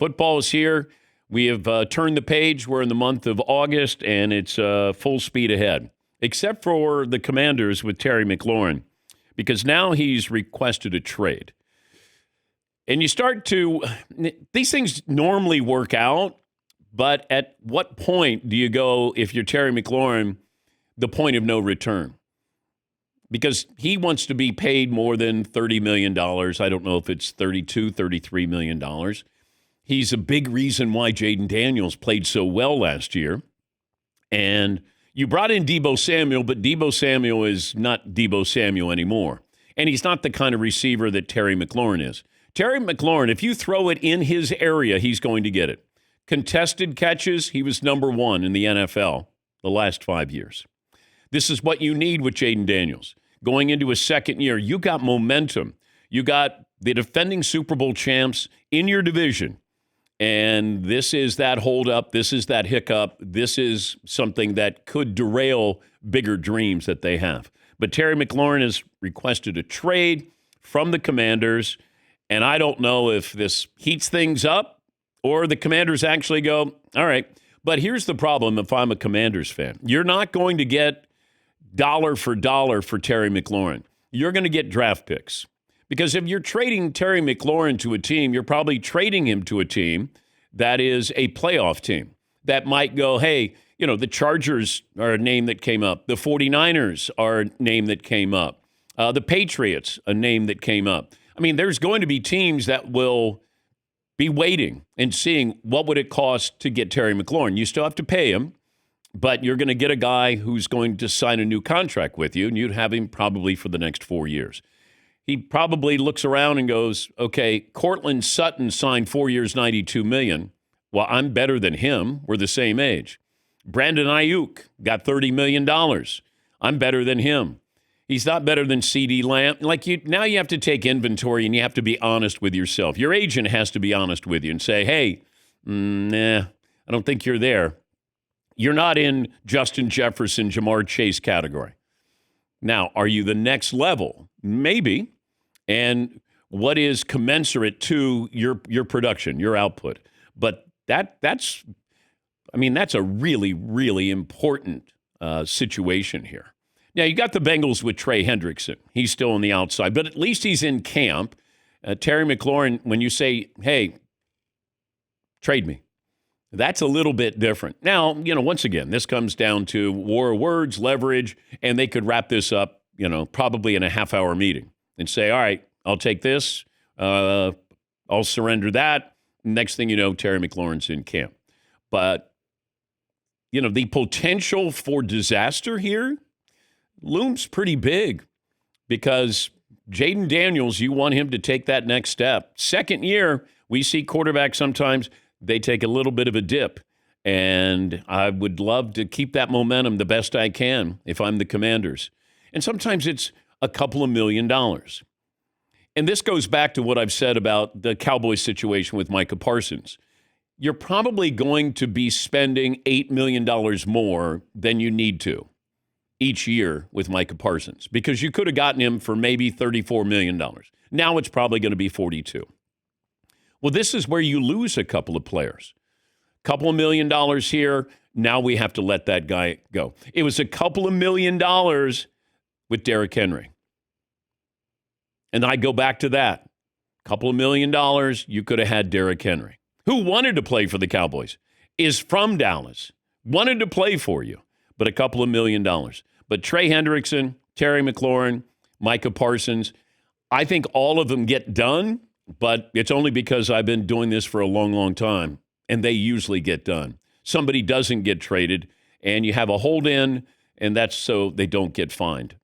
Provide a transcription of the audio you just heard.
Football is here. We have turned the page. We're in the month of August, and it's full speed ahead, except for the Commanders with Terry McLaurin, because now he's requested a trade. And you start to – these things normally work out, but at what point do you go, if you're Terry McLaurin, the point of no return? Because he wants to be paid more than $30 million. I don't know if it's $32, $33 million. He's a big reason why Jaden Daniels played so well last year. And you brought in Deebo Samuel, but Deebo Samuel is not Deebo Samuel anymore. And he's not the kind of receiver that Terry McLaurin is. Terry McLaurin, if you throw it in his area, he's going to get it. Contested catches, he was number one in the NFL the last 5 years. This is what you need with Jaden Daniels. Going into his second year, you got momentum. You got the defending Super Bowl champs in your division. And this is that holdup. This is that hiccup. This is something that could derail bigger dreams that they have. But Terry McLaurin has requested a trade from the Commanders. And I don't know if this heats things up or the Commanders actually go, all right. But here's the problem if I'm a Commanders fan. You're not going to get dollar for dollar for Terry McLaurin. You're going to get draft picks. Because if you're trading Terry McLaurin to a team, you're probably trading him to a team that is a playoff team that might go, hey, you know, the Chargers are a name that came up. The 49ers are a name that came up. The Patriots, a name that came up. I mean, there's going to be teams that will be waiting and seeing what would it cost to get Terry McLaurin. You still have to pay him. But you're going to get a guy who's going to sign a new contract with you, and you'd have him probably for the next 4 years. He probably looks around and goes, okay, Cortland Sutton signed 4 years, $92 million. Well, I'm better than him. We're the same age. Brandon Ayuk got $30 million. I'm better than him. He's not better than CeeDee Lamb. Now you have to take inventory, and you have to be honest with yourself. Your agent has to be honest with you and say, hey, nah, I don't think you're there. You're not in Justin Jefferson, Jamar Chase category. Now, are you the next level? Maybe. And what is commensurate to your production, your output? But that's a really, really important situation here. Now, you got the Bengals with Trey Hendrickson. He's still on the outside, but at least he's in camp. Terry McLaurin, when you say, hey, trade me, that's a little bit different. Now, once again, this comes down to war of words, leverage, and they could wrap this up, probably in a half-hour meeting and say, all right, I'll take this. I'll surrender that. Next thing you know, Terry McLaurin's in camp. But, the potential for disaster here looms pretty big because Jaden Daniels, you want him to take that next step. Second year, we see quarterbacks sometimes – they take a little bit of a dip, and I would love to keep that momentum the best I can if I'm the Commanders. And sometimes it's a couple of $1 million. And this goes back to what I've said about the Cowboys situation with Micah Parsons. You're probably going to be spending $8 million more than you need to each year with Micah Parsons because you could have gotten him for maybe $34 million. Now it's probably going to be $42. Well, this is where you lose a couple of players. Couple of $1 million here. Now we have to let that guy go. It was a couple of $1 million with Derrick Henry. And I go back to that. Couple of $1 million, you could have had Derrick Henry, who wanted to play for the Cowboys, is from Dallas, wanted to play for you, but a couple of $1 million. But Trey Hendrickson, Terry McLaurin, Micah Parsons, I think all of them get done. But it's only because I've been doing this for a long, long time, and they usually get done. Somebody doesn't get traded, and you have a hold-in, and that's so they don't get fined.